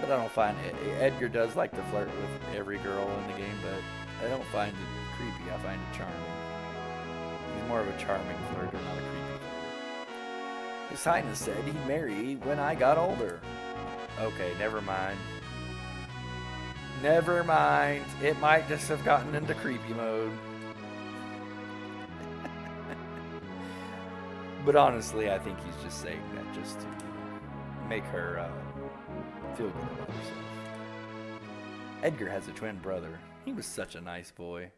But I don't find Edgar does like to flirt with every girl in the game, but I don't find it creepy. I find it charming. He's more of a charming flirter, not a creepy flirter. His Highness said he'd marry when I got older. Okay, never mind. Never mind. It might just have gotten into creepy mode. But honestly, I think he's just saying that just to make her feel good about herself. Edgar has a twin brother. He was such a nice boy.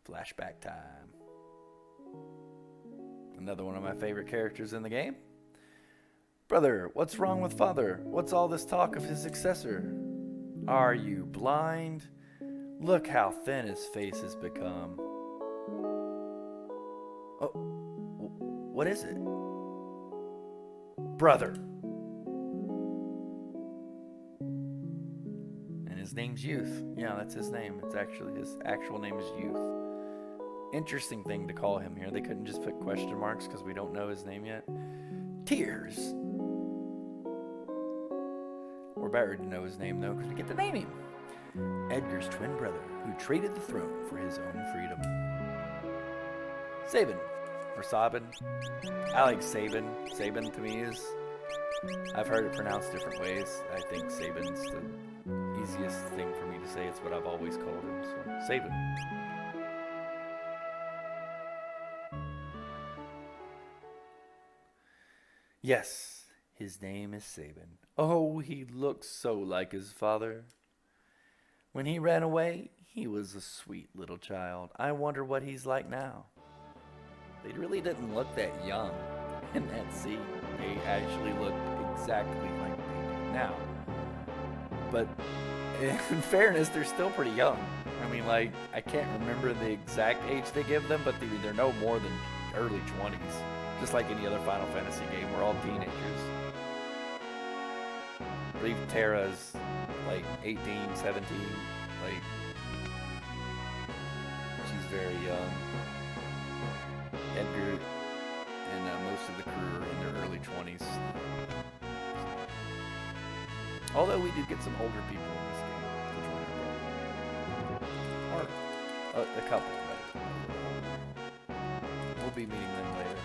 Flashback time. Another one of my favorite characters in the game. Brother, what's wrong with father? What's all this talk of his successor? Are you blind? Look how thin his face has become. Oh, what is it? Brother. And his name's Youth. Yeah, that's his name. It's actually, his actual name is Youth. Interesting thing to call him here. They couldn't just put question marks because we don't know his name yet. Tears. We're about ready to know his name though because we get to name him. Edgar's twin brother who traded the throne for his own freedom. Sabin. Or Sabin. I like Sabin. Sabin to me is... I've heard it pronounced different ways. I think Sabin's the easiest thing for me to say. It's what I've always called him. So, Sabin. Yes, his name is Sabin. Oh, he looks so like his father. When he ran away, he was a sweet little child. I wonder what he's like now. They really didn't look that young in that scene. They actually looked exactly like they do now. But in fairness, they're still pretty young. I mean, like, I can't remember the exact age they give them, but they're no more than early 20s. Just like any other Final Fantasy game, we're all teenagers. I believe Terra's like 18, 17. Like, she's very young. Edgar and most of the crew are in their early 20s. Although we do get some older people in this game. Or a couple, right? We'll be meeting them later.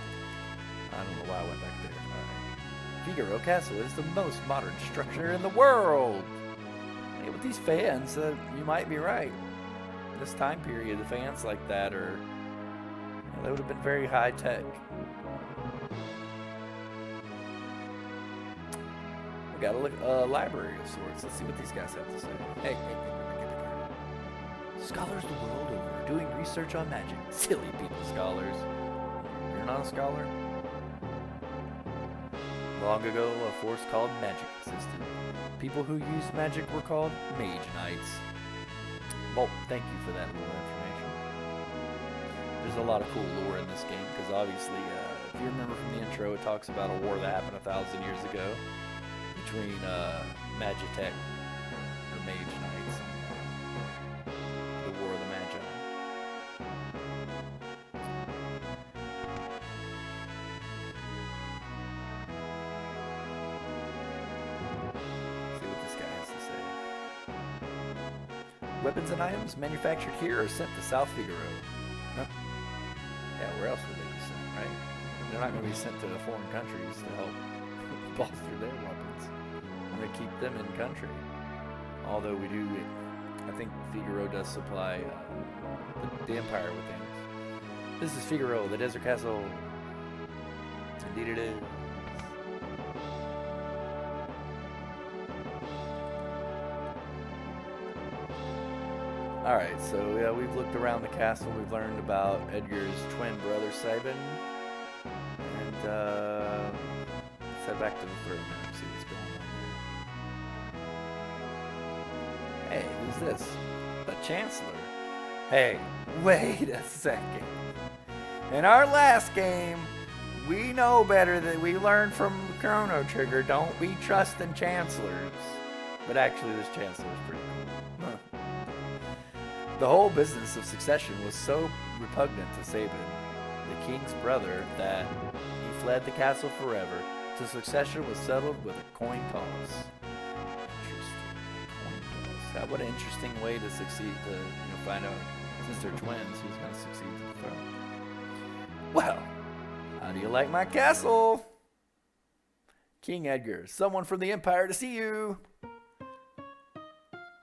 I don't know why I went back there. Alright. Figaro Castle is the most modern structure in the world! Hey, with these fans, you might be right. This time period, the fans like that are... They would have been very high tech. We got a library of sorts. Let's see what these guys have to say. Hey. Scholars the world over doing research on magic. Silly people, scholars. You're not a scholar? Long ago, a force called magic existed. People who used magic were called mage knights. Well, thank you for that little information. There's a lot of cool lore in this game, because obviously, if you remember from the intro, it talks about a war that happened 1,000 years ago between Magitech, or Mage Knights, and the War of the Magi. Let's see what this guy has to say. Weapons and items manufactured here are sent to South Figaro. Huh? Yeah, where else would they be sent, right? They're not going to be sent to foreign countries to help bolster their weapons. We're going to keep them in country. Although we do, I think Figaro does supply the Empire with things. This is Figaro, the desert castle. Indeed it is. Alright, so yeah, we've looked around the castle, we've learned about Edgar's twin brother Sabin, and let's head back to the throne now and see what's going on there. Hey, who's this? The Chancellor. Hey, wait a second. In our last game, we know better than we learned from Chrono Trigger, don't be trusting Chancellors. But actually this Chancellor is pretty cool. Huh. The whole business of succession was so repugnant to Sabin, the king's brother, that he fled the castle forever, The succession was settled with a coin toss. Interesting. Coin toss. What an interesting way to succeed to find out, since they're twins, who's going to succeed to the throne. Well, how do you like my castle? King Edgar, someone from the Empire to see you.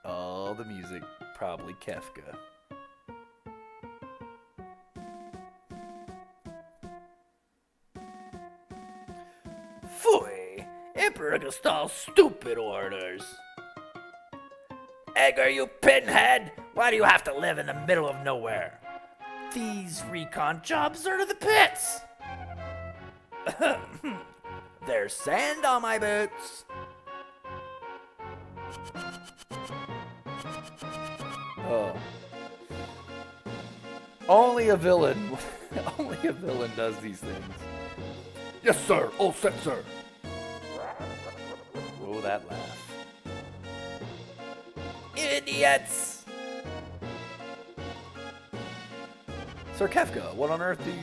Oh, the music, probably Kefka. Phooey! Emperor Gustav's stupid orders. Edgar, you pinhead! Why do you have to live in the middle of nowhere? These recon jobs are to the pits! There's sand on my boots. Oh. Only a villain. Only a villain does these things. Yes, sir. All set, sir. Oh, that laugh. Idiots! Sir Kefka, what on earth do you...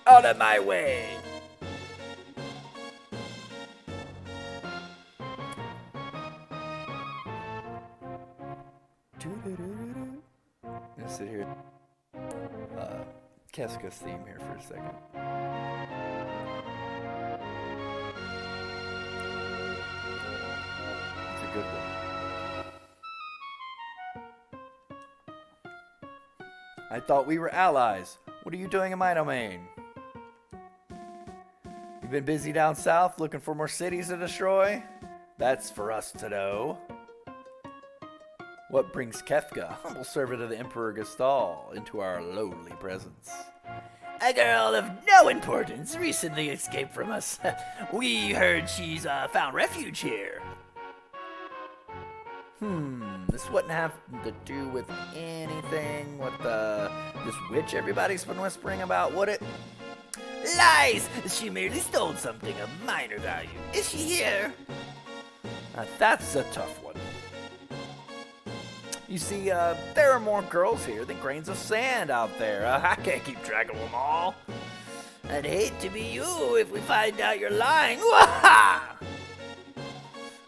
Out of my way! I'm gonna sit here. Kefka's theme here for a second. It's a good one. I thought we were allies. What are you doing in my domain? You've been busy down south looking for more cities to destroy? That's for us to know. What brings Kefka, humble servant of the Emperor Gestal, into our lowly presence? A girl of no importance recently escaped from us. We heard she's found refuge here. This wouldn't have to do with anything with this witch everybody's been whispering about, would it? Lies! She merely stole something of minor value. Is she here? Now that's a tough one. You see, there are more girls here than grains of sand out there. I can't keep track of them all. I'd hate to be you if we find out you're lying. Wah-ha!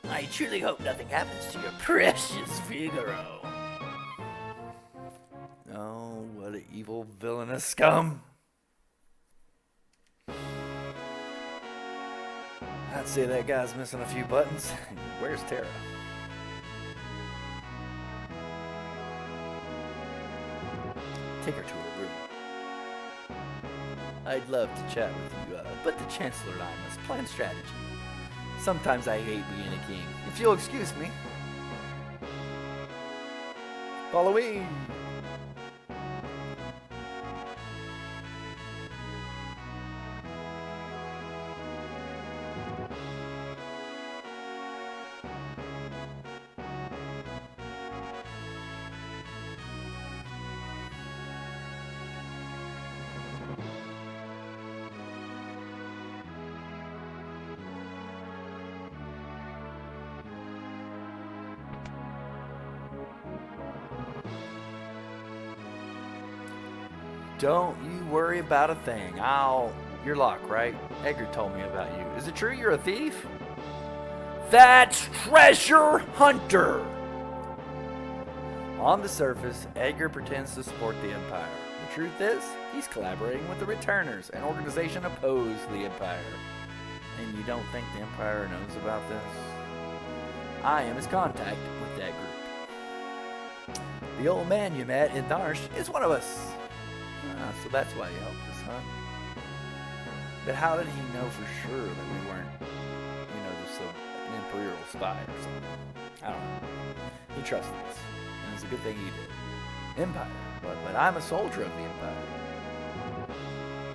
I truly hope nothing happens to your precious Figaro. Oh, what an evil villainous scum. I'd say that guy's missing a few buttons. Where's Terra? Take her to her room. I'd love to chat with you, but the Chancellor and I must plan strategy. Sometimes I hate being a king. If you'll excuse me. Follow me. Don't you worry about a thing. You're Locke, right? Edgar told me about you. Is it true you're a thief? That's Treasure Hunter! On the surface, Edgar pretends to support the Empire. The truth is, he's collaborating with the Returners, an organization opposed to the Empire. And you don't think the Empire knows about this? I am his contact with that group. The old man you met in Narsh is one of us. So that's why he helped us, huh? But how did he know for sure that we weren't, just an Imperial spy or something? I don't know. He trusted us, and it's a good thing he did. Empire, but I'm a soldier of the Empire.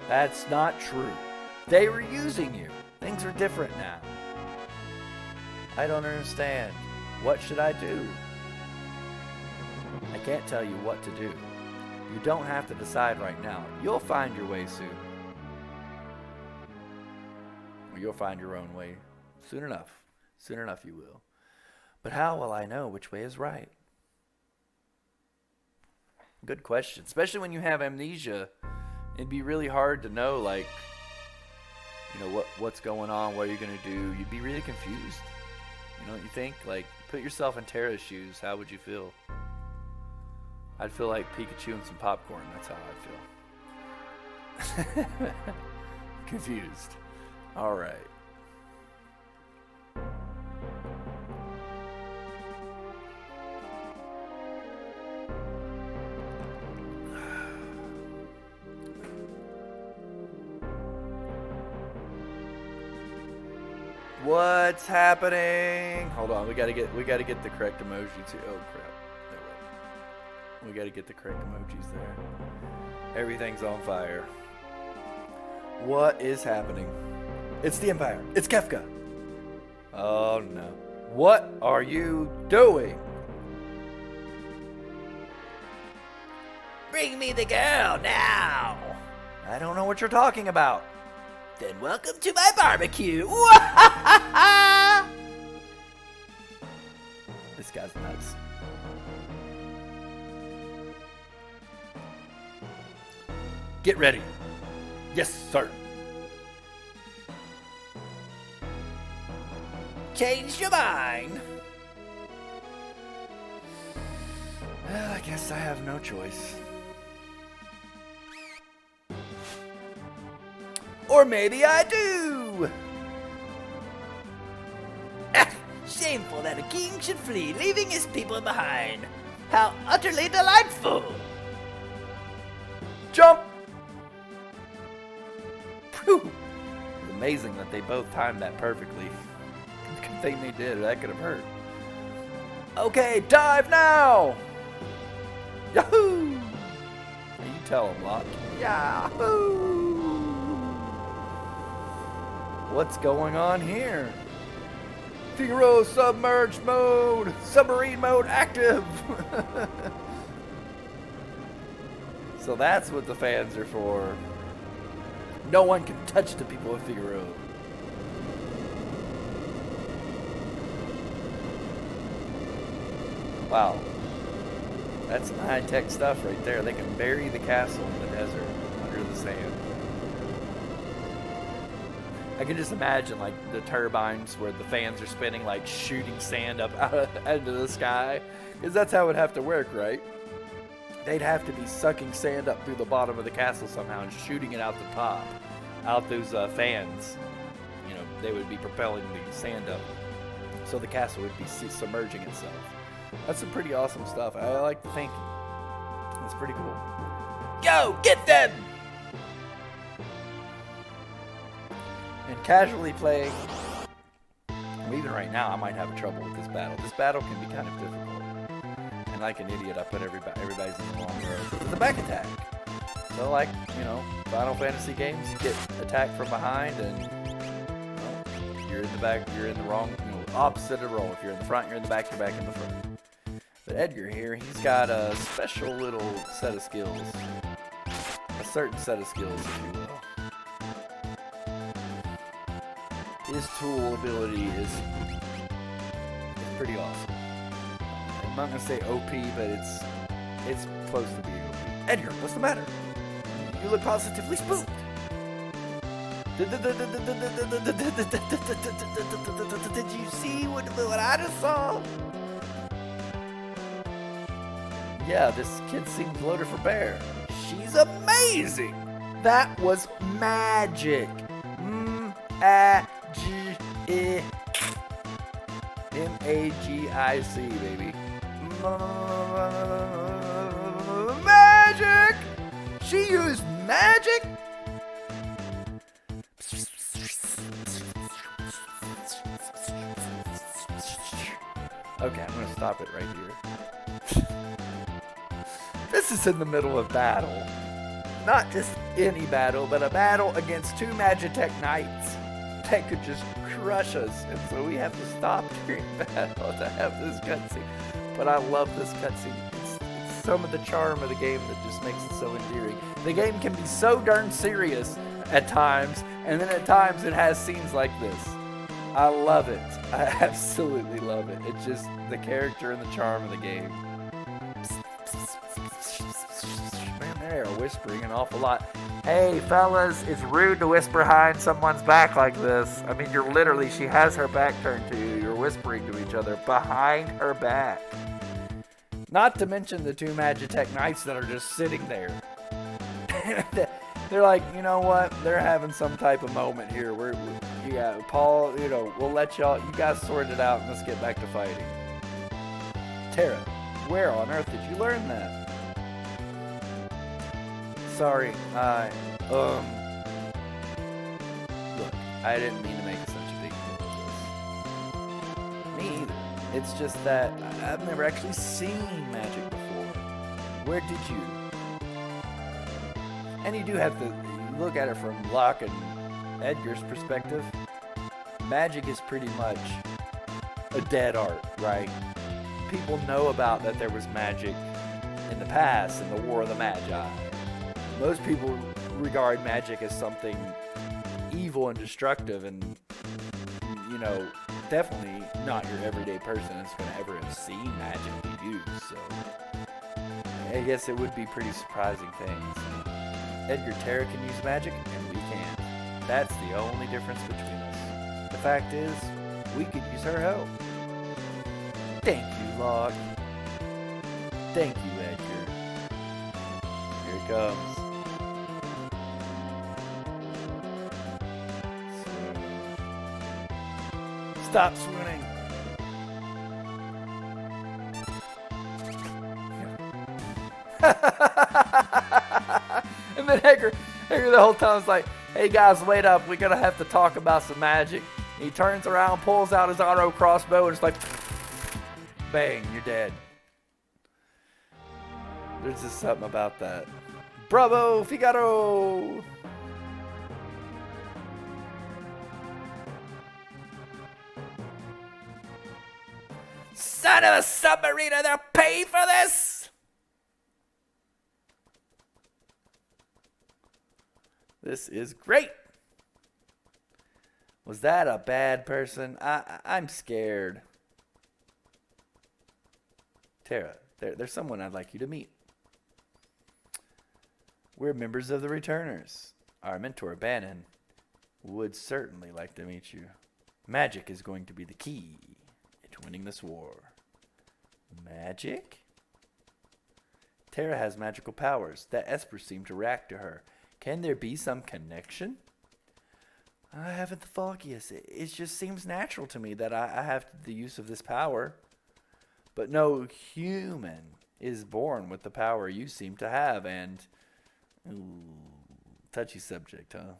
That's not true. They were using you. Things are different now. I don't understand. What should I do? I can't tell you what to do. You don't have to decide right now. You'll find your way soon. Or you'll find your own way soon enough. Soon enough you will. But how will I know which way is right? Good question. Especially when you have amnesia. It'd be really hard to know, you know, what's going on, what are you gonna do? You'd be really confused. You know what you think? Like, put yourself in Terra's shoes. How would you feel? I'd feel like Pikachu and some popcorn. That's how I'd feel. Confused. All right. What's happening? Hold on, we gotta get the correct emoji too. Oh crap. We gotta get the correct emojis there. Everything's on fire. What is happening? It's the Empire. It's Kefka. Oh no. What are you doing? Bring me the girl now. I don't know what you're talking about. Then welcome to my barbecue. This guy's nuts. Get ready. Yes, sir. Change your mind. Well, I guess I have no choice. Or maybe I do. Shameful that a king should flee, leaving his people behind. How utterly delightful. Jump. Whew. It's amazing that they both timed that perfectly. Good thing they did. That could have hurt. Okay, dive now. Yahoo! You tell him, Locke. Yahoo! What's going on here? Figaro submerged mode! Submarine mode active! So that's what the fans are for. No one can touch the people of Figaro. Wow. That's some high-tech stuff right there. They can bury the castle in the desert under the sand. I can just imagine like the turbines where the fans are spinning, like shooting sand up out into the sky, because that's how it would have to work, right? They'd have to be sucking sand up through the bottom of the castle somehow and shooting it out the top, out those fans. You know, they would be propelling the sand up, so the castle would be submerging itself. That's some pretty awesome stuff. I like the thinking. It's pretty cool. Go, get them! And casually playing, even right now, I might have trouble with this battle. This battle can be kind of difficult. And like an idiot, I put everybody's in the wrong row. It's a back attack. So like, you know, Final Fantasy games, you get attacked from behind and you're in the back, you're in the wrong, you know, opposite of roll. If you're in the front, you're in the back, you're back in the front. But Edgar here, he's got a special little set of skills. A certain set of skills, if you will. His tool ability is pretty awesome. I'm not gonna say OP, but it's close to being OP. Edgar, what's the matter? You look positively spooked. Did you see what I just saw? Yeah, this kid seems loaded for bear. She's amazing. That was magic. M-A-G-I-C, baby. Magic! She used magic? Okay, I'm gonna stop it right here. This is in the middle of battle. Not just any battle, but a battle against two Magitech Knights that could just crush us. And so we have to stop during battle to have this cutscene. But I love this cutscene. It's some of the charm of the game that just makes it so endearing. The game can be so darn serious at times, and then at times it has scenes like this. I love it. I absolutely love it. It's just the character and the charm of the game. Man, there, I wish whispering an awful lot. Hey, fellas, it's rude to whisper behind someone's back like this. I mean, you're literally, she has her back turned to you. You're whispering to each other behind her back. Not to mention the two Magitech Knights that are just sitting there. They're like, you know what? They're having some type of moment here. Paul, we'll let y'all, you guys sort it out and let's get back to fighting. Terra, where on earth did you learn that? Sorry, look, I didn't mean to make such a big deal of this. Me either. It's just that I've never actually seen magic before. Where did you? And you do have to look at it from Locke and Edgar's perspective. Magic is pretty much a dead art, right? People know about that there was magic in the past in the War of the Magi. Most people regard magic as something evil and destructive, and definitely not your everyday person that's going to ever have seen magic be used. So I guess it would be pretty surprising things. Edgar, Terra can use magic and we can't. That's the only difference between us. The fact is, we could use her help. Thank you, Locke. Thank you, Edgar. Here it comes. Stop swooning. And then Edgar the whole time is like, hey guys, wait up. We're going to have to talk about some magic. And he turns around, pulls out his auto crossbow, and it's like, bang, you're dead. There's just something about that. Bravo, Figaro! Son of a submariner, they're paying for this! This is great. Was that a bad person? I'm scared. Terra, there's someone I'd like you to meet. We're members of the Returners. Our mentor, Bannon, would certainly like to meet you. Magic is going to be the key to winning this war. Magic? Terra has magical powers. That Esper seemed to react to her. Can there be some connection? I haven't the foggiest. It just seems natural to me that I have the use of this power. But no human is born with the power you seem to have, and... Ooh, touchy subject, huh?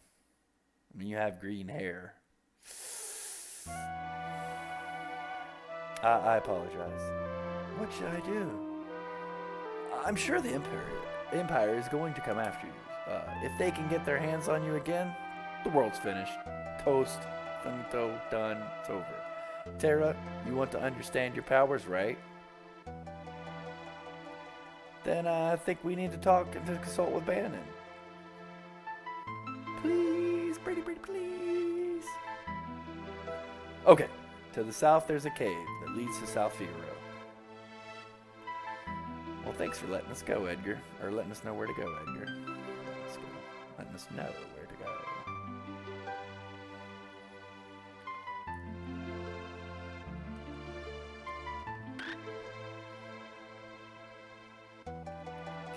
I mean, you have green hair. I apologize. What should I do? I'm sure the Empire is going to come after you. If they can get their hands on you again, the world's finished. Toast, finito, done, it's over. Terra, you want to understand your powers, right? Then I think we need to talk and to consult with Bannon. Please, pretty, please. Okay, to the south there's a cave that leads to South Figaro. Well, thanks for letting us go, Edgar. Or letting us know where to go, Edgar. Let's go. Letting us know where to go.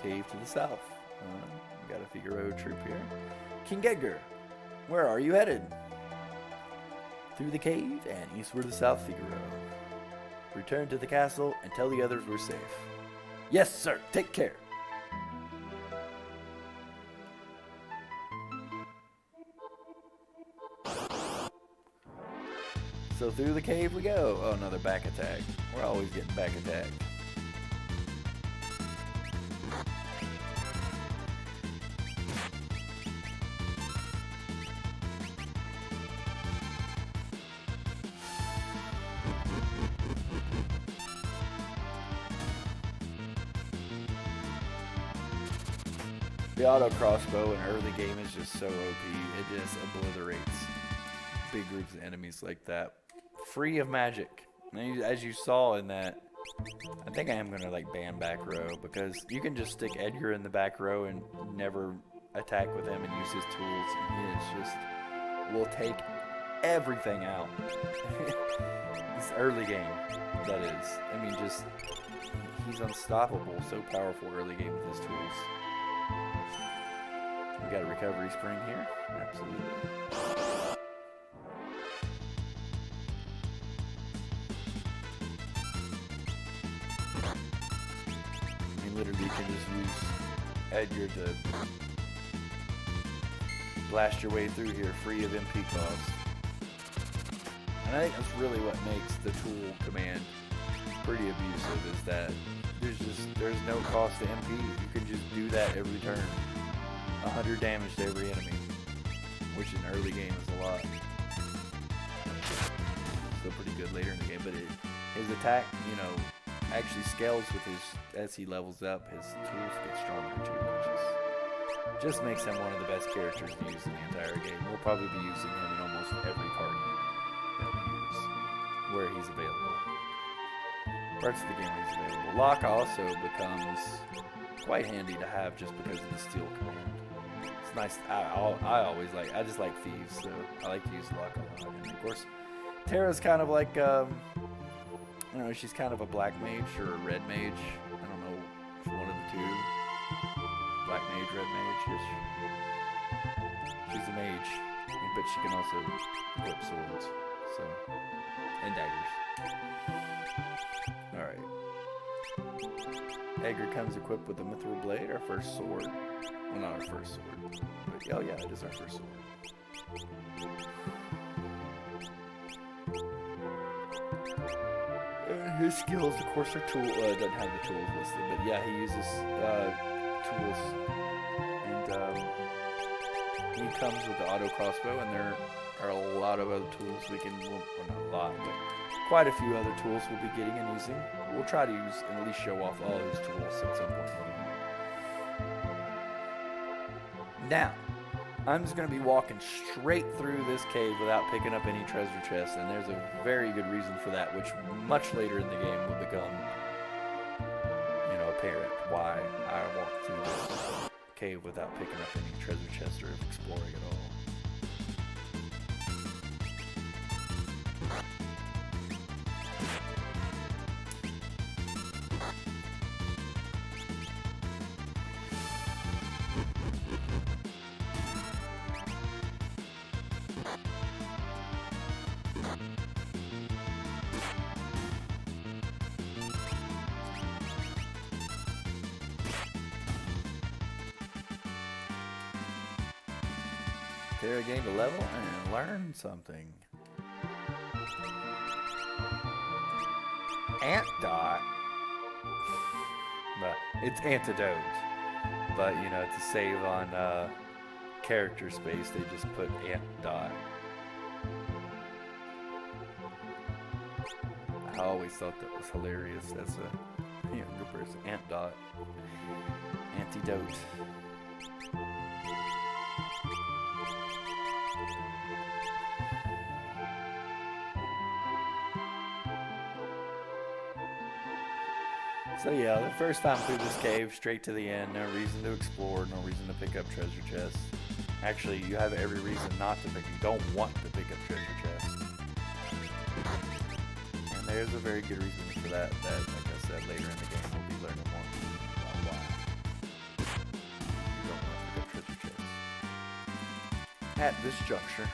Cave to the south. We got a Figaro troop here. King Edgar, where are you headed? Through the cave and eastward to South Figaro. Return to the castle and tell the others we're safe. Yes, sir. Take care. So through the cave we go. Oh, another back attack. We're always getting back attacked. The auto crossbow in early game is just so OP. It just obliterates big groups of enemies like that. Free of magic. And as you saw in that I think I am gonna like ban back row because you can just stick Edgar in the back row and never attack with him and use his tools, and he is just will take everything out. This early game, that is. I mean, just he's unstoppable, so powerful early game with his tools. We got a recovery spring here, absolutely. I mean, literally, you can just use Edgar to blast your way through here free of MP cost. And I think that's really what makes the tool command pretty abusive, is that there's no cost to MP. You can just do that every turn. 100 damage to every enemy, which in early game is a lot. Still pretty good later in the game, but his attack, you know, actually scales with his, as he levels up, his tools get stronger too, which just makes him one of the best characters to use in the entire game. We'll probably be using him in almost every party that we use, where he's available. Parts of the game he's available. Locke also becomes quite handy to have just because of the steal command. It's nice. I just like thieves, so I like to use Locke a lot. And of course, Terra's kind of like, I don't know, she's kind of a black mage or a red mage. I don't know, one of the two. Black mage, red mage. She's a mage, but she can also equip swords, so, and daggers. Alright. Edgar comes equipped with the Mithril Blade, our first sword. Well, not our first sword. But, oh yeah, it is our first sword. His skills, of course, are tool. Doesn't have the tools listed, but yeah, he uses tools, and he comes with the auto crossbow, and there are a lot of other tools we can. Well, not a lot, but quite a few other tools we'll be getting and using. We'll try to use and at least show off all his tools at some point. Now, I'm just going to be walking straight through this cave without picking up any treasure chests, and there's a very good reason for that, which much later in the game will become, you know, apparent why I walk through this cave without picking up any treasure chests or exploring at all. Terra gained a level and learned something. Antidote. But it's antidote. But you know, to save on character space, they just put antidote. I always thought that was hilarious as a younger person. Antidote. Antidote. So yeah, the first time through this cave, straight to the end, no reason to explore, no reason to pick up treasure chests. Actually, you have every reason not to pick, you don't want to pick up treasure chests. And there's a very good reason for that, like I said, later in the game we'll be learning more about why you don't want to pick up treasure chests. At this juncture.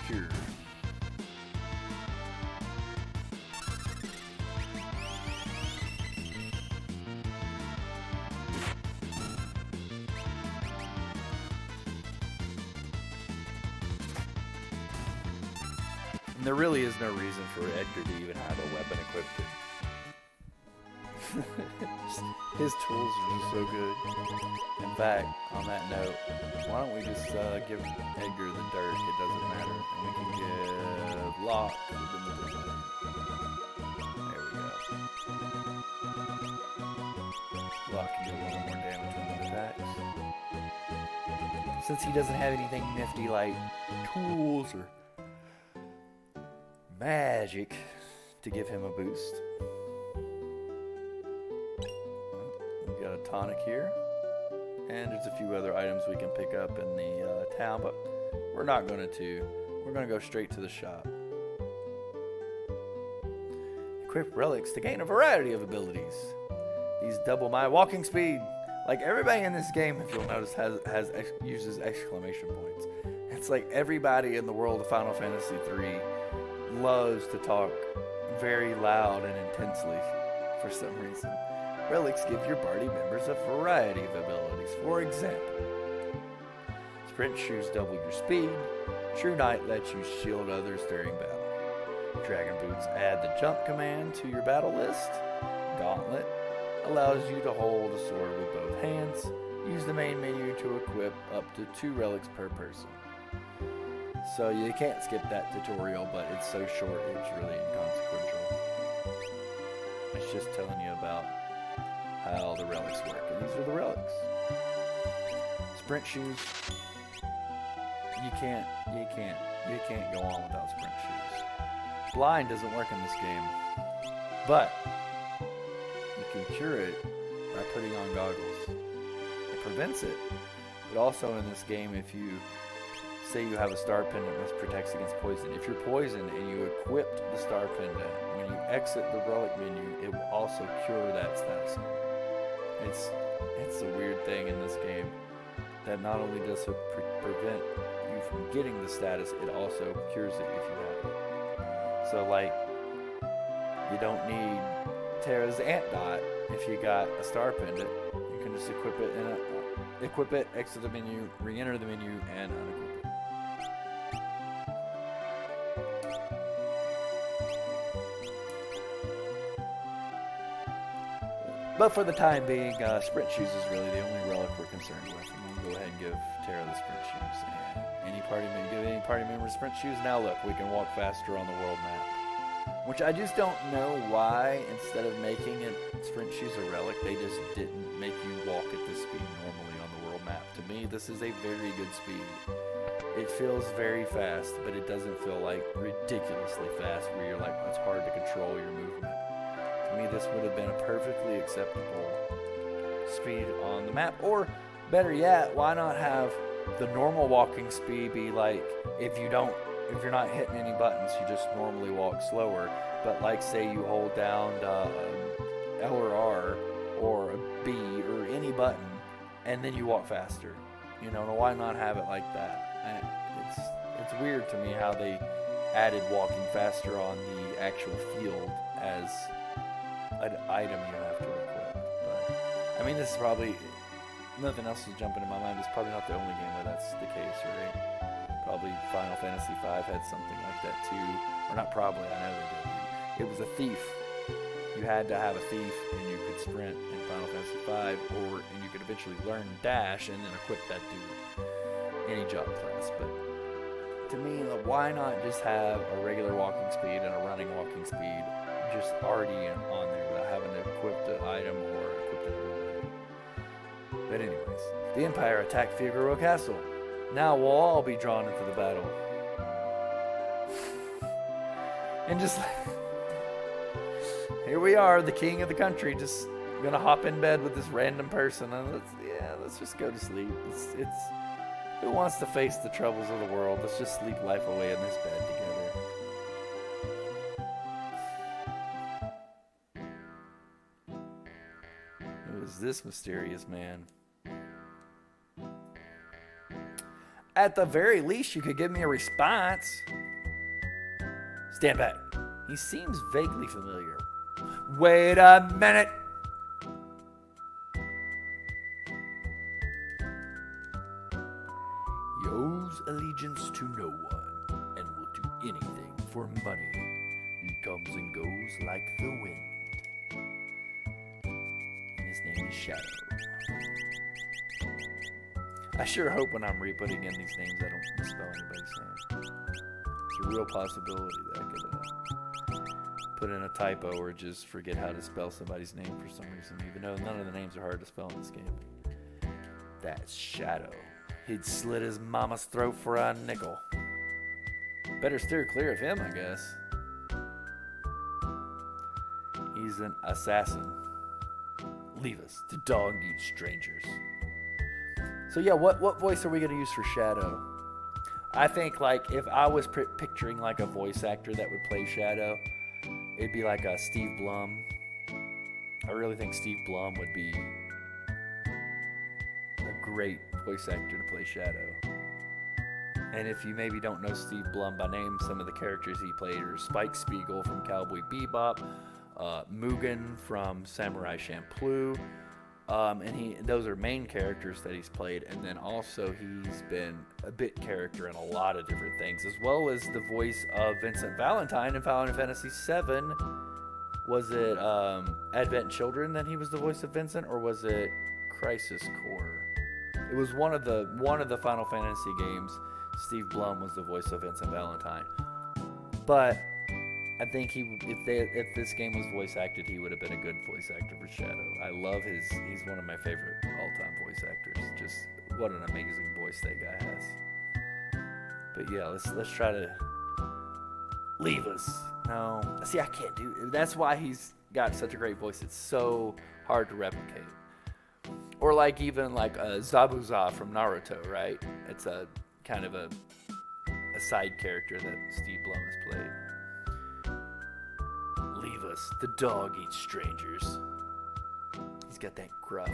Cure. And there really is no reason for Edgar to even have a weapon equipped. His tools are just so good. In fact, on that note, why don't we just give Edgar the dirt? It doesn't matter, and we can give Locke the material. There we go. Locke can do a little more damage with the attacks. Since he doesn't have anything nifty like tools or magic to give him a boost. We've got a tonic here. And there's a few other items we can pick up in the town, but we're not going to. We're going to go straight to the shop. Equip relics to gain a variety of abilities. These double my walking speed. Like everybody in this game, if you'll notice, uses exclamation points. It's like everybody in the world of Final Fantasy III loves to talk very loud and intensely for some reason. Relics give your party members a variety of abilities. For example, Sprint Shoes double your speed. True Knight lets you shield others during battle. Dragon Boots add the jump command to your battle list. Gauntlet allows you to hold a sword with both hands. Use the main menu to equip up to 2 relics per person. So you can't skip that tutorial, but it's so short it's really inconsequential. It's just telling you about how the relics work, and these are the relics. Sprint shoes. You can't go on without sprint shoes. Blind doesn't work in this game, but you can cure it by putting on goggles. It prevents it, but also in this game, if you say you have a star pendant which protects against poison, if you're poisoned and you equipped the star pendant, when you exit the relic menu, it will also cure that status. It's a weird thing in this game that not only does it prevent you from getting the status, it also cures it if you have it. So like, you don't need Terra's Ant Dot if you got a star pendant. You can just equip it, exit the menu, re-enter the menu, and unequip it. But for the time being, Sprint Shoes is really the only relic we're concerned with. And we'll go ahead and give Terra the Sprint Shoes. And give any party member Sprint Shoes. Now look, we can walk faster on the world map. Which I just don't know why, instead of making it Sprint Shoes a relic, they just didn't make you walk at this speed normally on the world map. To me, this is a very good speed. It feels very fast, but it doesn't feel like ridiculously fast where you're like, it's hard to control your movement. To me, this would have been a perfectly acceptable speed on the map. Or better yet, why not have the normal walking speed be like, if you're not hitting any buttons, you just normally walk slower. But like say you hold down L or R or a B or any button, and then you walk faster. You know, why not have it like that? It's weird to me how they added walking faster on the actual field as an item you have to equip. But I mean, this is probably, nothing else is jumping in my mind. It's probably not the only game where that's the case, right? Probably Final Fantasy V had something like that too. Or not probably, I know they did. It was a thief. You had to have a thief and you could sprint in Final Fantasy V, and you could eventually learn dash and then equip that to any job class. But to me, why not just have a regular walking speed and a running walking speed just already on there without having to equip the item or equip the ability? But anyways, the Empire attacked Figueroa Castle. Now we'll all be drawn into the battle. And just here we are, the king of the country, just gonna hop in bed with this random person, and let's just go to sleep. It's who wants to face the troubles of the world? Let's just sleep life away in this bed together. Who is this mysterious man? At the very least, you could give me a response. Stand back. He seems vaguely familiar. Wait a minute. He owes allegiance to no one and will do anything for money. He comes and goes like the wind. In Shadow. I sure hope when I'm re-putting in these names I don't misspell anybody's name. It's a real possibility that I could put in a typo or just forget how to spell somebody's name for some reason, even though none of the names are hard to spell in this game. That's Shadow. He'd slit his mama's throat for a nickel. Better steer clear of him, I guess. He's an assassin. Leave us. The dog eats strangers. So yeah, what voice are we going to use for Shadow? I think like if I was picturing like a voice actor that would play Shadow, it'd be like a Steve Blum. I really think Steve Blum would be a great voice actor to play Shadow. And if you maybe don't know Steve Blum by name, some of the characters he played are Spike Spiegel from Cowboy Bebop, Mugen from Samurai Champloo, and those are main characters that he's played. And then also he's been a bit character in a lot of different things, as well as the voice of Vincent Valentine in Final Fantasy VII. Was it Advent Children that he was the voice of Vincent, or was it Crisis Core? It was one of the Final Fantasy games. Steve Blum was the voice of Vincent Valentine. But I think if this game was voice acted, he would have been a good voice actor for Shadow. I love he's one of my favorite all-time voice actors. Just what an amazing voice that guy has. But yeah, let's try to leave us. No, see, I can't do. That's why he's got such a great voice. It's so hard to replicate. Or like even like Zabuza from Naruto, right? It's a kind of a side character that Steve Blum has played. Leave us. The dog eats strangers. He's got that gruff.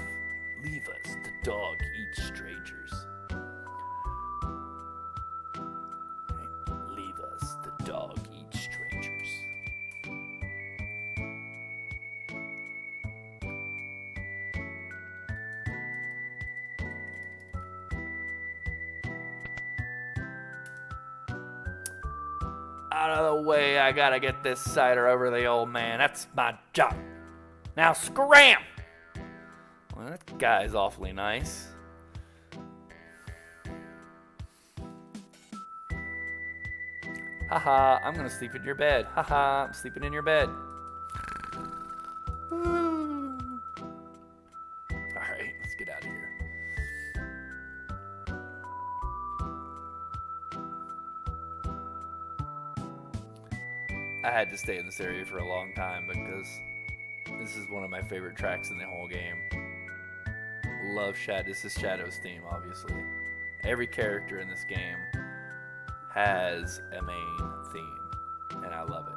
Leave us. The dog eats strangers. Leave us. The dog eats strangers. Out of the way, I gotta get this cider over the old man. That's my job. Now scram! Well, that guy's awfully nice. Haha, I'm gonna sleep in your bed. Haha, I'm sleeping in your bed. Alright, let's get out of here. I had to stay in this area for a long time because this is one of my favorite tracks in the whole game. Love Shadow. This is Shadow's theme, obviously. Every character in this game has a main theme, and I love it.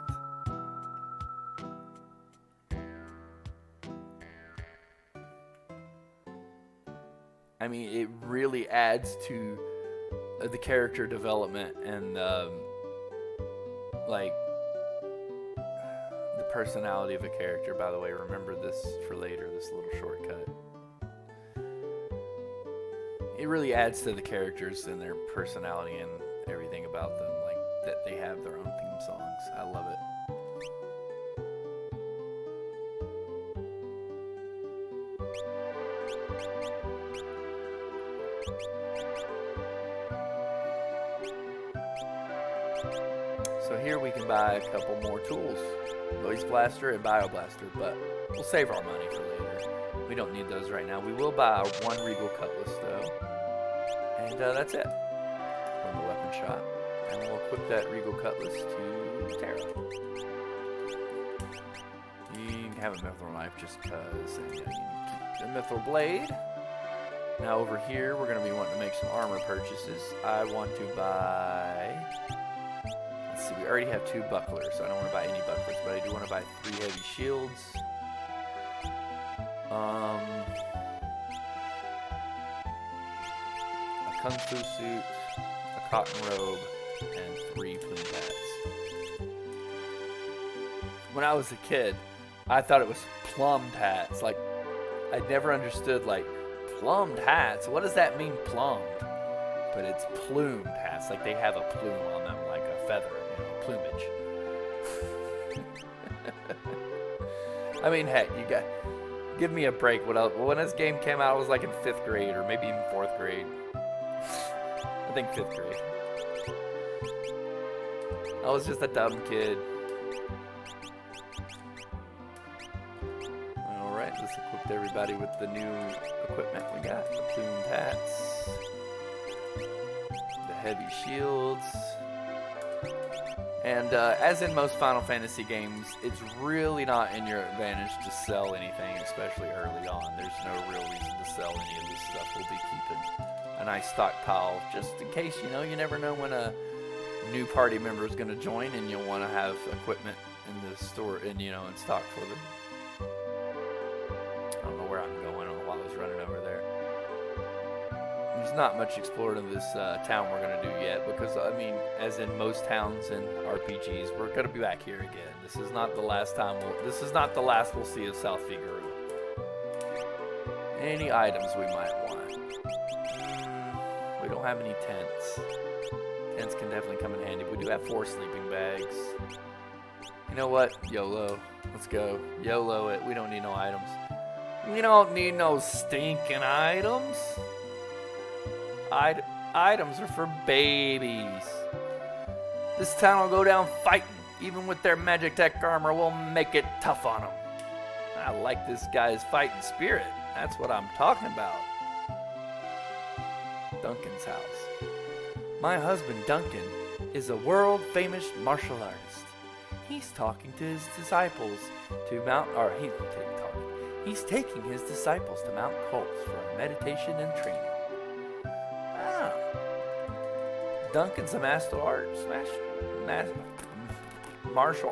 I mean, it really adds to the character development and like the personality of a character. By the way, remember this for later, this little shortcut. It really adds to the characters and their personality and everything about them, like that they have their own theme songs. I love it. So here we can buy a couple more tools, Noise Blaster and Bio Blaster, but we'll save our money for later. We don't need those right now. We will buy one Regal Cutlass though, and that's it from the weapon shop. And we'll equip that Regal Cutlass to Terra. You can have a Mithril Knife just because, and you need to keep the Mithril Blade. Now over here, we're going to be wanting to make some armor purchases. I want to buy... Let's see, we already have 2 bucklers, so I don't want to buy any bucklers, but I do want to buy 3 heavy shields. A Kung Fu suit, a cotton robe, and 3 plumed hats. When I was a kid, I thought it was plumed hats. Like, I never understood, like, plumed hats? What does that mean, plumed? But it's plumed hats, like they have a plume on them, like a feather, plumage. I mean, heck, Give me a break. When this game came out, I was like in 5th grade or maybe even 4th grade. I think 5th grade. I was just a dumb kid. Alright, let's equip everybody with the new equipment we got. The plumed hats. The heavy shields. And as in most Final Fantasy games, it's really not in your advantage to sell anything, especially early on. There's no real reason to sell any of this stuff. We'll be keeping a nice stockpile just in case, you know, you never know when a new party member is going to join and you'll want to have equipment in the store and, you know, in stock for them. I don't know where I'm going while I was running over there. There's not much explored in this town we're going to do yet because, I mean, as in most towns and RPGs, we're going to be back here again. This is not the last we'll see of South Figaro. Any items we might want? We don't have any tents. Tents can definitely come in handy. We do have 4 sleeping bags. You know what? YOLO. Let's go. YOLO it. We don't need no items. We don't need no stinking items. Items are for babies. This town will go down fighting. Even with their Magitech armor, we'll make it tough on them. I like this guy's fighting spirit. That's what I'm talking about. Duncan's house. My husband, Duncan, is a world-famous martial artist. He's talking to his disciples to mount, he's taking his disciples to Mount Colts for meditation and training. Duncan's a martial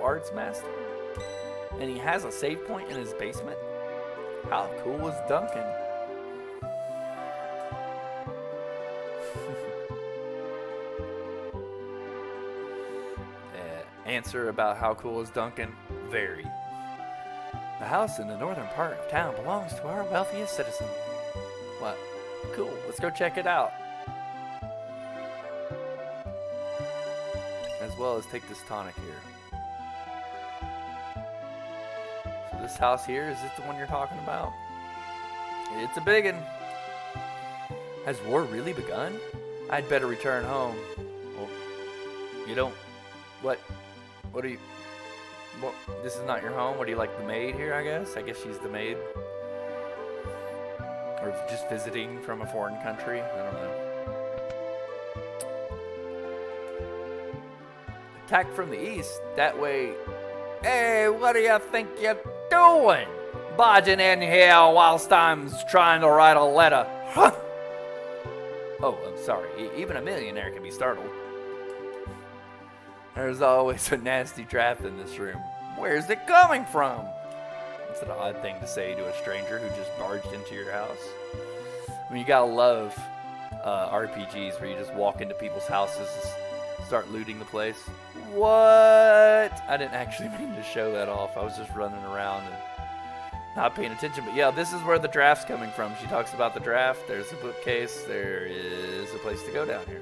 arts master, and he has a save point in his basement. How cool is Duncan? Answer about how cool is Duncan? Very. The house in the northern part of town belongs to our wealthiest citizen. What? Cool. Let's go check it out. As well as take this tonic here. So this house here, is it the one you're talking about? It's a big one. Has war really begun? I'd better return home. Well, you don't... What are you... Well, this is not your home? What, do you like the maid here, I guess? I guess she's the maid. Or just visiting from a foreign country? I don't know. Attack from the east. That way... Hey, what do you think you're doing? Barging in here whilst I'm trying to write a letter. Huh? Oh, I'm sorry. Even a millionaire can be startled. There's always a nasty draft in this room. Where's it coming from? It's an odd thing to say to a stranger who just barged into your house. I mean, you gotta love RPGs where you just walk into people's houses and start looting the place. What? I didn't actually mean to show that off. I was just running around and not paying attention. But yeah, this is where the draft's coming from. She talks about the draft. There's a bookcase. There is a place to go down here.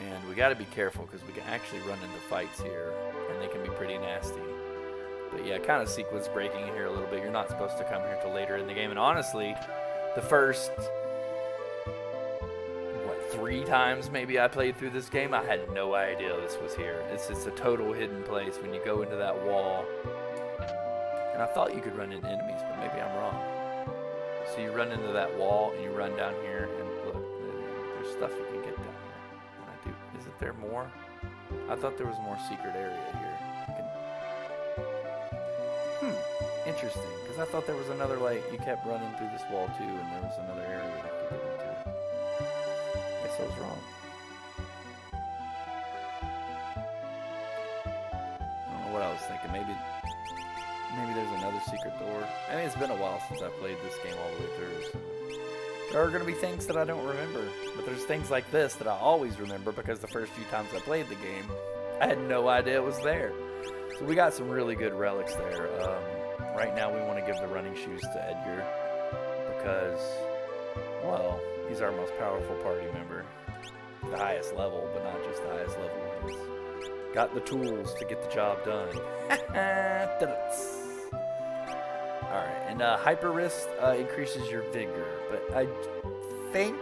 And we got to be careful because we can actually run into fights here, and they can be pretty nasty. But yeah, kind of sequence breaking in here a little bit. You're not supposed to come here till later in the game. And honestly, the first, 3 times maybe I played through this game, I had no idea this was here. It's just a total hidden place when you go into that wall. And I thought you could run into enemies, but maybe I'm wrong. So you run into that wall, and you run down here, and look, there's stuff you can get down here. Isn't there more? I thought there was more secret area here. Interesting, because I thought there was another, you kept running through this wall too, and there was another area you could get into. Guess I was wrong. I don't know what I was thinking. Maybe there's another secret door. I mean, it's been a while since I played this game all the way through, so there are going to be things that I don't remember, but there's things like this that I always remember because the first few times I played the game, I had no idea it was there. So we got some really good relics there. Right now we want to give the running shoes to Edgar because, well, he's our most powerful party member. The highest level, but not just the highest level. He's got the tools to get the job done. And Hyper Wrist increases your vigor. But I think,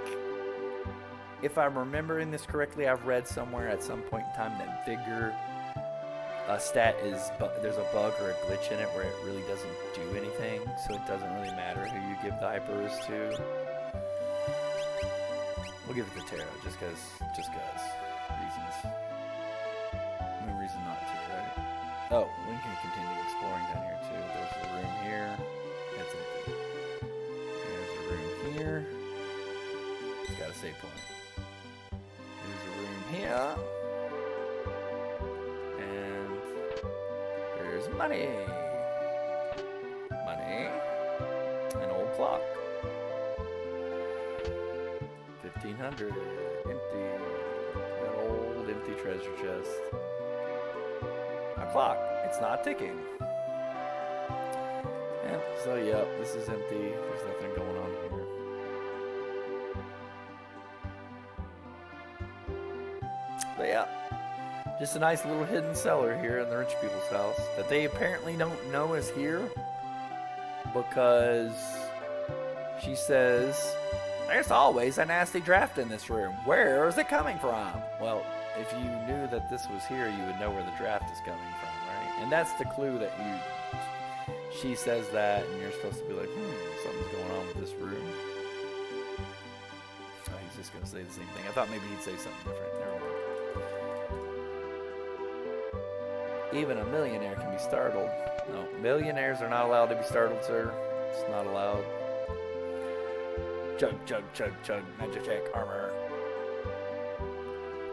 if I'm remembering this correctly, I've read somewhere at some point in time that vigor stat is, there's a bug or a glitch in it where it really doesn't do anything, so it doesn't really matter who you give the Hyper Wrist to. We'll give it to Terra, just cause reasons. No reason not to, right? Oh, we can continue exploring down here too. There's a room here. It's empty. There's a room here. It's got a save point. There's a room here. And there's money. Money. An old clock. 1500. Empty. That old empty treasure chest. A clock. It's not ticking. Yeah, so yeah, this is empty. There's nothing going on here. But yeah, just a nice little hidden cellar here in the rich people's house that they apparently don't know is here because she says, there's always a nasty draft in this room. Where is it coming from? Well, if you knew that this was here, you would know where the draft is coming from, right? And that's the clue that she says that, and you're supposed to be like, something's going on with this room. Oh, he's just going to say the same thing. I thought maybe he'd say something different. Never mind. Even a millionaire can be startled. No, millionaires are not allowed to be startled, sir. It's not allowed. Chug, chug, chug, chug, magic check, armor.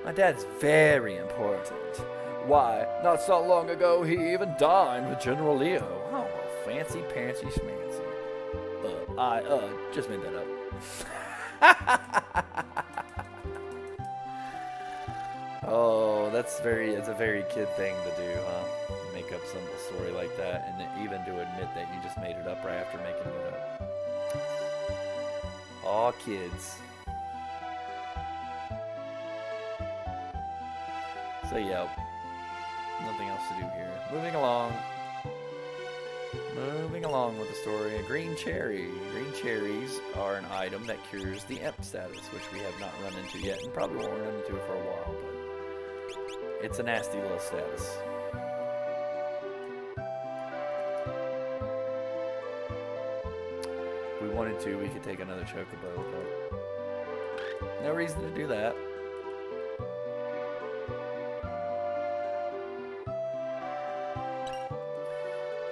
My dad's very important. Why, not so long ago, he even dined with General Leo. Oh, well, fancy, pantsy, schmancy. I just made that up. Oh, it's a very kid thing to do, huh? Make up some story like that, and even to admit that you just made it up right after making it up. Aw, kids. So, yeah. Nothing else to do here. Moving along with the story. A green cherry. Green cherries are an item that cures the imp status, which we have not run into yet, and probably won't run into for a while, but it's a nasty little status. If we wanted to, we could take another chocobo, but no reason to do that.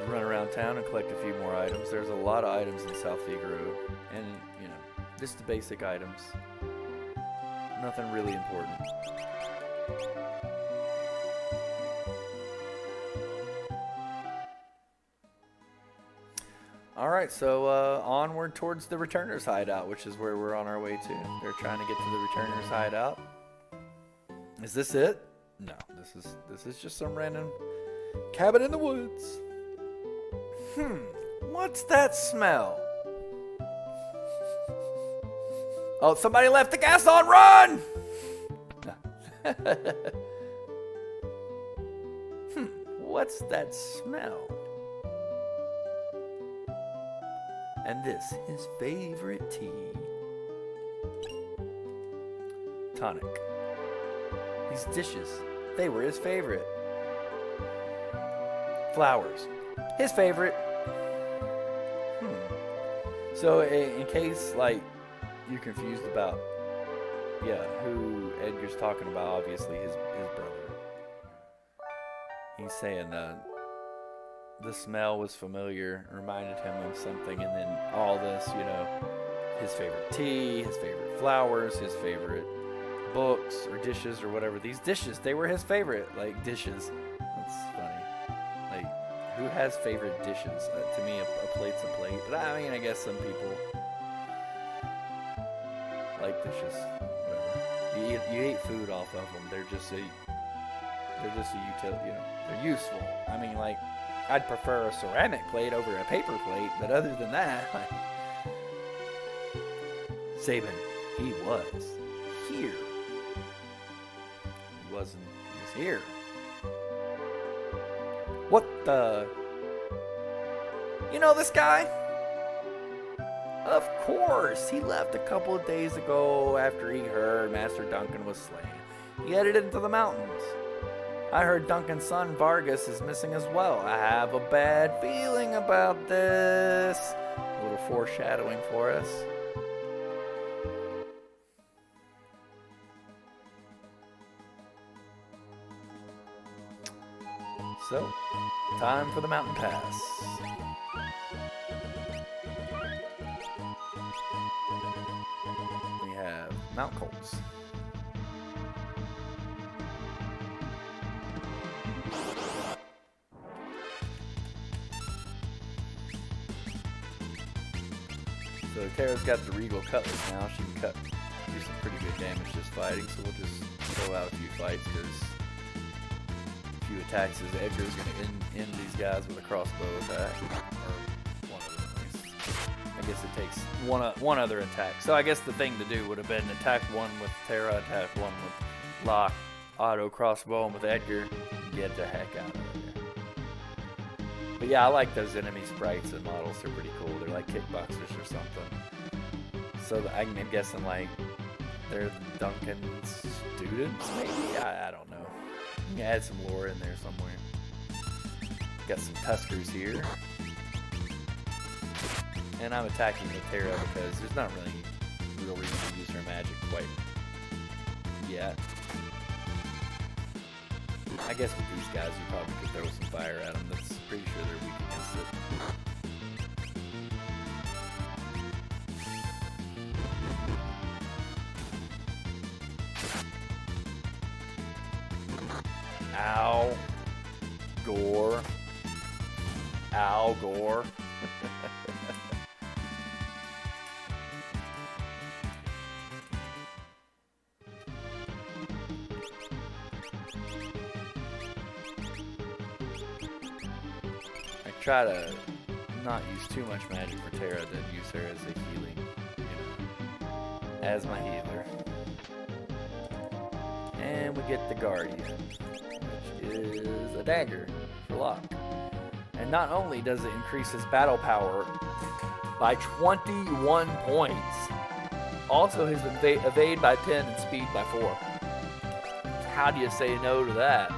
Run around town and collect a few more items. There's a lot of items in South Figaro, and just the basic items. Nothing really important. Alright, so onward towards the Returner's hideout, which is where we're on our way to. They're trying to get to the Returner's hideout. Is this it? No, this is just some random cabin in the woods. What's that smell? Oh, somebody left the gas on, run! What's that smell? And this, his favorite tea. Tonic. These dishes, they were his favorite. Flowers, his favorite. So in case, you're confused about, who Edgar's talking about, obviously his brother. He's saying the smell was familiar, reminded him of something, and then all this, his favorite tea, his favorite flowers, his favorite books or dishes or whatever. These dishes, they were his favorite, dishes. That's funny. Who has favorite dishes? To me, a plate's a plate. But I mean, I guess some people like dishes. Whatever. You eat food off of them. They're just a utility. They're useful. I mean, I'd prefer a ceramic plate over a paper plate. But other than that, Sabin, he was here. He was here. What the? You know this guy? Of course, he left a couple of days ago after he heard Master Duncan was slain. He headed into the mountains. I heard Duncan's son Vargas is missing as well. I have a bad feeling about this. A little foreshadowing for us. So, time for the mountain pass. We have Mount Colts. So Terra's got the Regal Cutlass now. She can do some pretty good damage just fighting. So we'll just throw out a few fights because a few attacks as Edgar's going to end these guys with a crossbow attack. Or one of them at least. I guess it takes one other attack. So I guess the thing to do would have been attack one with Terra, attack one with Locke, auto crossbow, and with Edgar, and get the heck out of there. But yeah, I like those enemy sprites and models. They're pretty cool. They're like kickboxers or something. So I'm guessing like they're Duncan's students, maybe? I don't know. You can add some lore in there somewhere. Got some Tuskers here. And I'm attacking with Terra because there's not really real reason to use her magic quite yet. I guess with these guys, you probably could throw some fire at them. That's pretty sure they're weak against it. Ow. Gore. Ow, Gore. Try to not use too much magic for Terra, then use her as a healing, as my healer. And we get the Guardian, which is a dagger for Locke. And not only does it increase his battle power by 21 points, also his evade by 10 and speed by 4. How do you say no to that?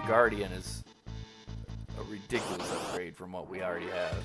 Guardian is a ridiculous upgrade from what we already have.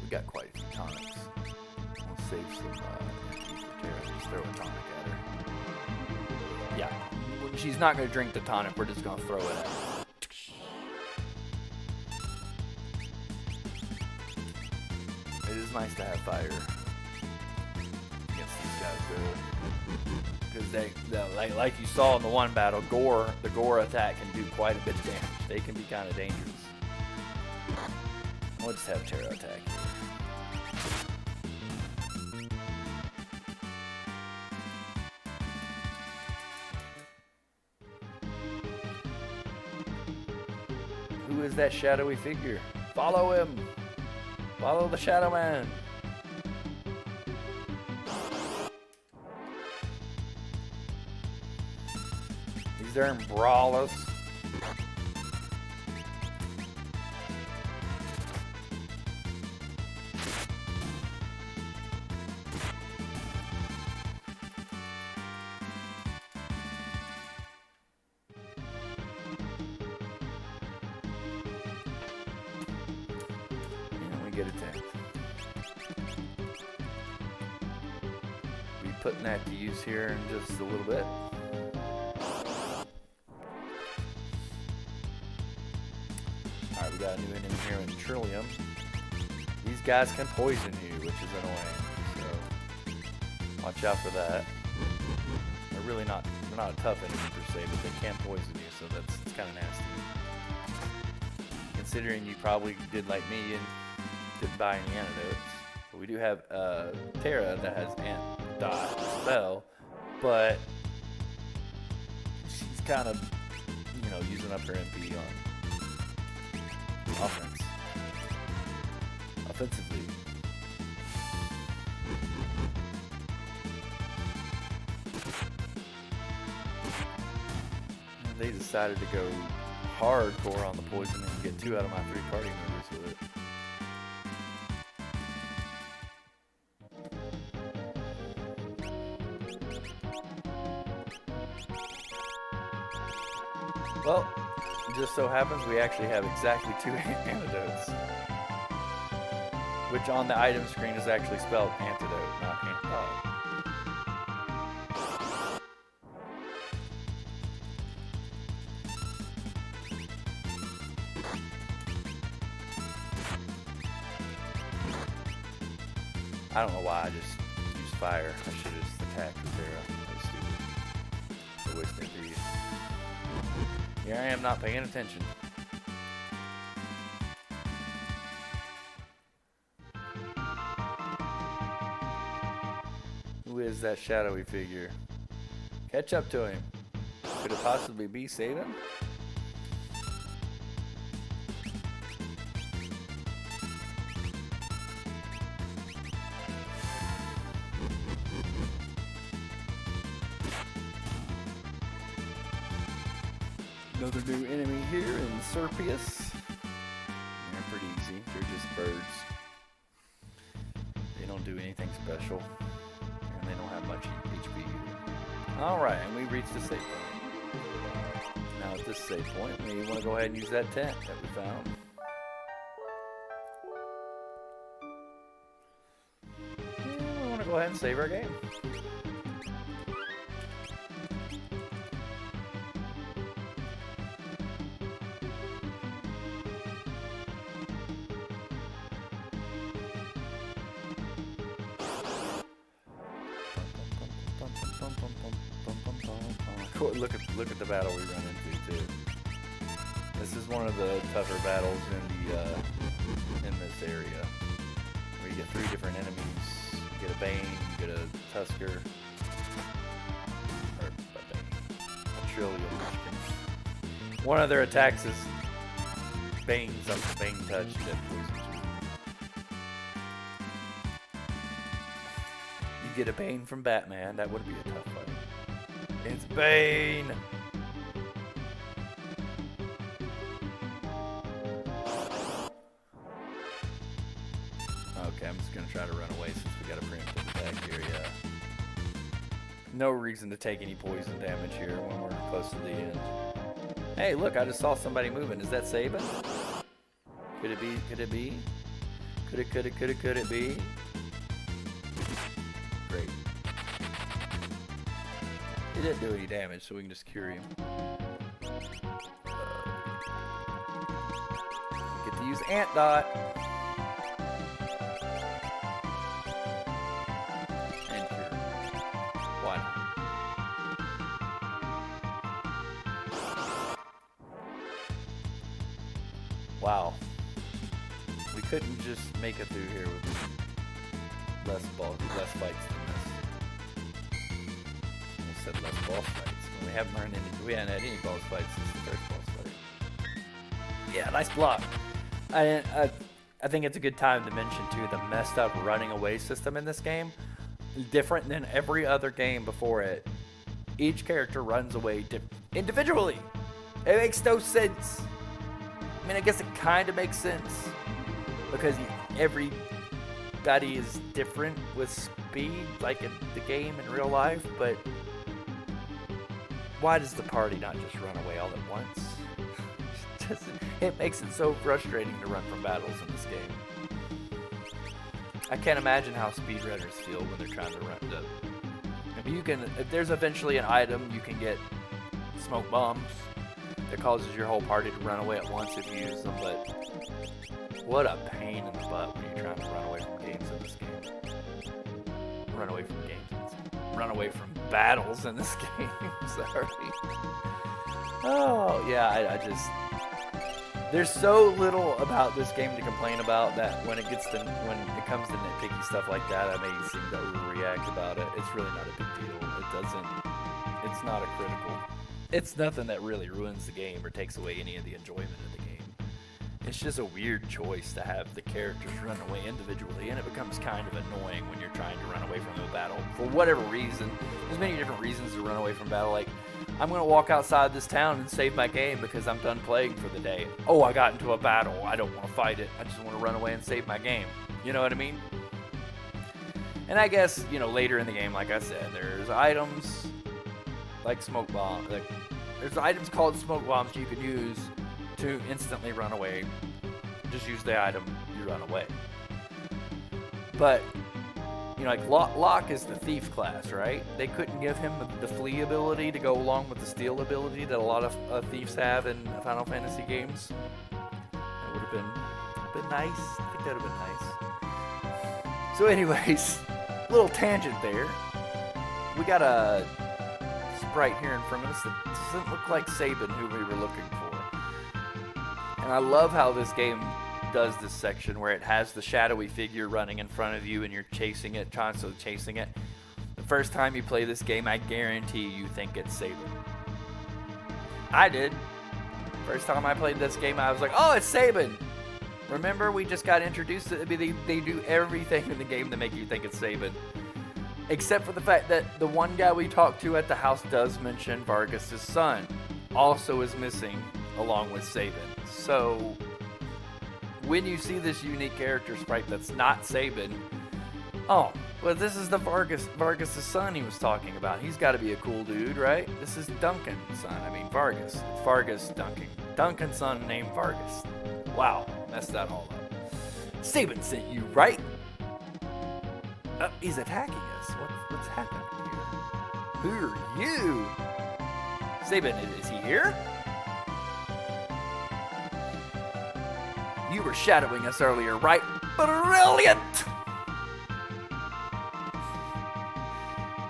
Got quite a few tonics. We'll save some MP for Terra. Just throw a tonic at her. Yeah, she's not going to drink the tonic. We're just going to throw it at her. It is nice to have fire against these guys, though. Because like you saw in the one battle, the Gore attack can do quite a bit of damage. They can be kind of dangerous. We'll just have Terra attack. Who is that shadowy figure? Follow him! Follow the Shadow Man! He's there in Brawlers. Get attacked. Be putting that to use here in just a little bit. Alright, we got a new enemy here in Trillium. These guys can poison you, which is annoying, so watch out for that. They're not a tough enemy per se, but they can poison you, so it's kind of nasty. Considering you probably did like me and Didn't buy any antidotes. But we do have Terra that has Dot spell, but she's kind of, using up her MP on offense. Offensively. And they decided to go hardcore on the poison and get 2 out of my 3 party members with it. Well, it just so happens we actually have exactly 2 antidotes. Which on the item screen is actually spelled antidote, not antidote. I don't know why I just used fire. I should have just attacked with Terra. That was stupid. So wasting it to you. Here I am not paying attention. Who is that shadowy figure? Catch up to him. Could it possibly be Sabin? Another new enemy here in Serpius. They're pretty easy. They're just birds. They don't do anything special. And they don't have much HP either. Alright, and we reached the save point. Now at this save point, we want to go ahead and use that tent that we found. And we want to go ahead and save our game. Look at the battle we run into too. This is one of the tougher battles in this area, where you get 3 different enemies. You get a Bane, you get a Tusker, or a Bane, a Trillium. One of their attacks is Bane touch that poisons you. You get a Bane from Batman. That would be a tough fight. It's Bane! Okay, I'm just gonna try to run away since we got a preemptive attack here, yeah. No reason to take any poison damage here when we're close to the end. Hey, look, I just saw somebody moving. Is that Sabin? Could it be? Could it be? Could it be? Great. He didn't do any damage, so we can just cure him. Get to use Ant Dot. And cure. Why not? Wow. We couldn't just make it through here with less fights than this. Said less boss fights. We haven't had any boss fights since the first boss fight. Yeah, nice block. I think it's a good time to mention too the messed up running away system in this game. Different than every other game before it. Each character runs away individually. It makes no sense. I mean, I guess it kind of makes sense because everybody is different with speed, like in the game in real life, but why does the party not just run away all at once? It makes it so frustrating to run from battles in this game. I can't imagine how speedrunners feel when they're trying to run. If there's eventually an item, you can get smoke bombs that causes your whole party to run away at once if you use them. But what a pain in the butt when you're trying to run away from games in this game. Run away from games. Run away from battles in this game. Sorry. Oh, yeah, I just... There's so little about this game to complain about that when it comes to nitpicky stuff like that, I may seem to overreact about it. It's really not a big deal. It's not a critical. It's nothing that really ruins the game or takes away any of the enjoyment of the game. It's just a weird choice to have the characters run away individually, and it becomes kind of annoying when you're trying to run away from a battle. For whatever reason, there's many different reasons to run away from battle. Like, I'm going to walk outside this town and save my game because I'm done playing for the day. Oh, I got into a battle. I don't want to fight it. I just want to run away and save my game. You know what I mean? And I guess, later in the game, like I said, there's items like smoke bomb. There's items called smoke bombs you can use to instantly run away. Just use the item, you run away. But, like Locke is the thief class, right? They couldn't give him the flee ability to go along with the steal ability that a lot of thieves have in Final Fantasy games. That would have been nice. I think that would have been nice. So anyways, little tangent there. We got a sprite here in front of us that doesn't look like Sabin, who we were looking for. And I love how this game does this section where it has the shadowy figure running in front of you and you're chasing it, constantly chasing it. The first time you play this game, I guarantee you think it's Sabin. I did. First time I played this game, I was like, oh, it's Sabin. Remember, we just got introduced to it. They do everything in the game to make you think it's Sabin. Except for the fact that the one guy we talked to at the house does mention Vargas' son also is missing along with Sabin. So when you see this unique character sprite that's not Sabin, oh, well, this is the Vargas' son he was talking about. He's got to be a cool dude, right? This is Duncan's son. I mean, Vargas. It's Vargas Duncan. Duncan's son named Vargas. Wow, messed that all up. Sabin sent you, right? He's attacking us. What's happening here? Who are you? Sabin, is he here? You were shadowing us earlier, right? Brilliant!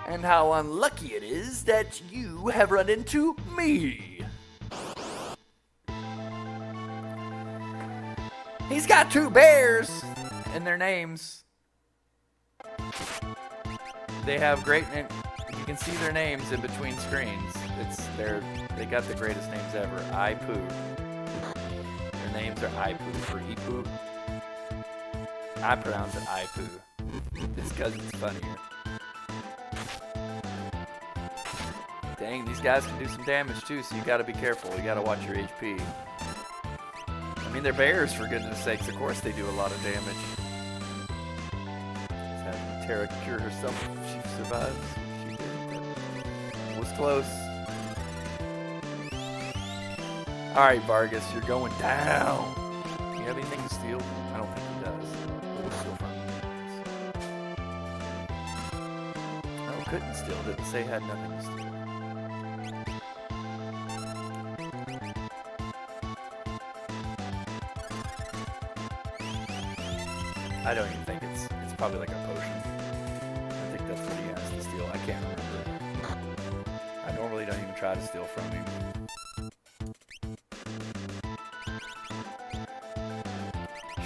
And how unlucky it is that you have run into me. He's got 2 bears and their names. They have great names. You can see their names in between screens. They got the greatest names ever. Ipu. Their names are Ipu for Ipu. I pronounce it Ipu. It's because it's funnier. Dang, these guys can do some damage too, so you gotta be careful. You gotta watch your HP. I mean, they're bears, for goodness sakes. Of course they do a lot of damage. Let's have Terra cure herself if she survives. She did. It was close. Alright, Vargas, you're going down. Do you have anything to steal? I don't think he does. We'll steal from him. No, couldn't steal. Didn't say had nothing to steal. I don't even think it's probably like a potion. I think that's what he has to steal. I can't remember. I normally don't even try to steal from him.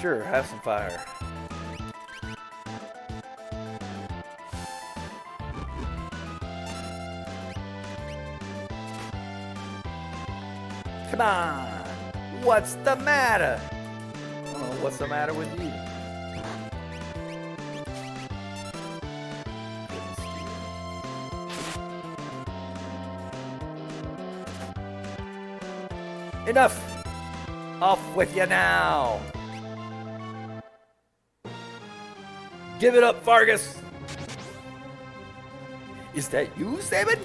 Sure, have some fire. Come on! What's the matter? Oh, what's the matter with you? Enough! Off with you now! Give it up, Vargas! Is that you, Sabin?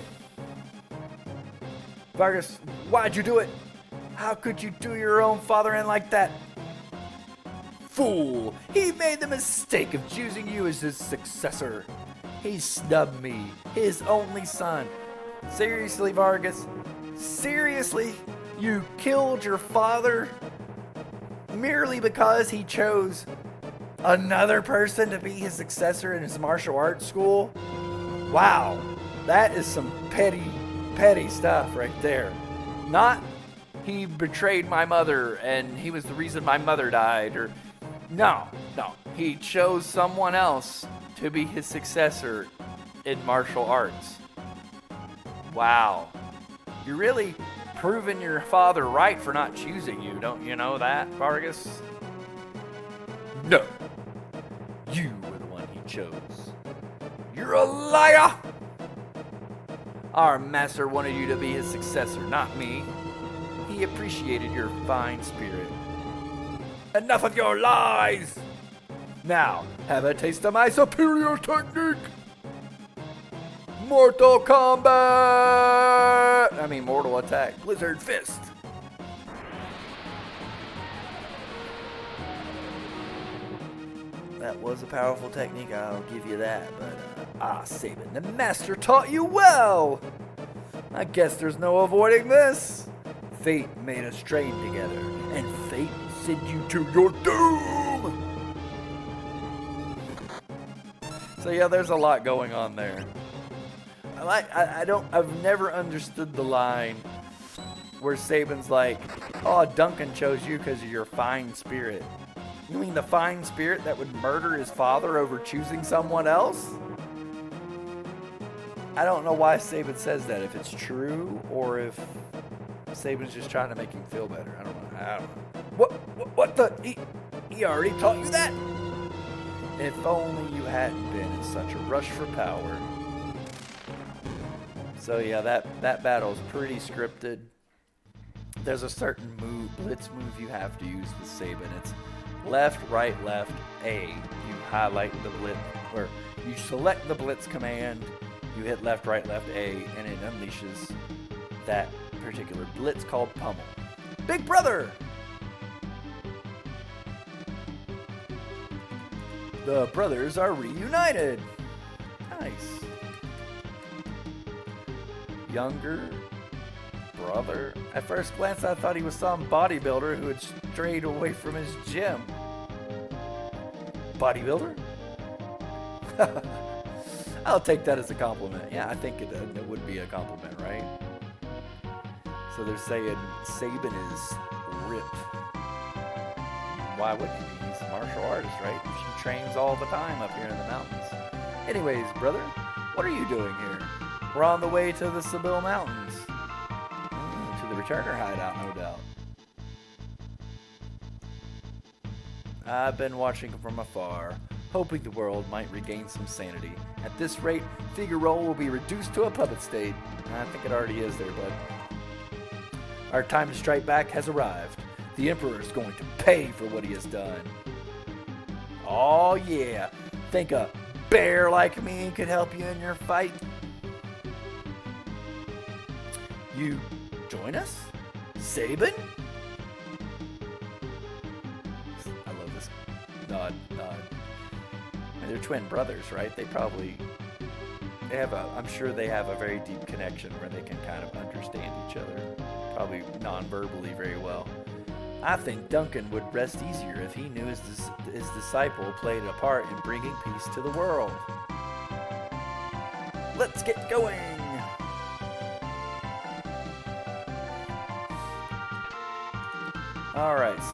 Vargas, why'd you do it? How could you do your own father in like that? Fool! He made the mistake of choosing you as his successor. He snubbed me, his only son. Seriously, Vargas? Seriously? You killed your father merely because he chose another person to be his successor in his martial arts school? Wow, that is some petty stuff right there. Not he betrayed my mother and he was the reason my mother died. Or no. He chose someone else to be his successor in martial arts. Wow. You're really proving your father right for not choosing you. Don't you know that, Vargas? No. You were the one he chose. You're a liar! Our master wanted you to be his successor, not me. He appreciated your fine spirit. Enough of your lies! Now, have a taste of my superior technique! Mortal Attack, Blizzard Fist. That was a powerful technique, I'll give you that, but Sabin, the master taught you well! I guess there's no avoiding this. Fate made us train together, and fate sent you to your doom! So yeah, there's a lot going on there. I've never understood the line where Sabin's like, oh, Duncan chose you because of your fine spirit. You mean the fine spirit that would murder his father over choosing someone else? I don't know why Sabin says that, if it's true or if Sabin's just trying to make him feel better. I don't know. What the? He already taught you that? If only you hadn't been in such a rush for power. So yeah, that battle's pretty scripted. There's a certain blitz move you have to use with Sabin. It's left, right, left, A. You highlight the blitz, or you select the blitz command, you hit left, right, left, A, and it unleashes that particular blitz called Pummel. Big Brother! The brothers are reunited. Nice. Younger brother. At first glance, I thought he was some bodybuilder who had strayed away from his gym. Bodybuilder? I'll take that as a compliment. Yeah, I think it would be a compliment, right? So they're saying Sabin is ripped. Why wouldn't he? He's a martial artist, right? He trains all the time up here in the mountains. Anyways, brother, what are you doing here? We're on the way to the Sibyl Mountains. To the returner hideout, no doubt. I've been watching from afar, hoping the world might regain some sanity. At this rate, Figueroa will be reduced to a puppet state. I think it already is there, bud. Our time to strike back has arrived. The Emperor is going to pay for what he has done. Oh yeah, think a bear like me could help you in your fight? You join us? Sabin? I love this nod. They're twin brothers, right? I'm sure they have a very deep connection where they can kind of understand each other, probably non-verbally very well. I think Duncan would rest easier if he knew his disciple played a part in bringing peace to the world. Let's get going! All right.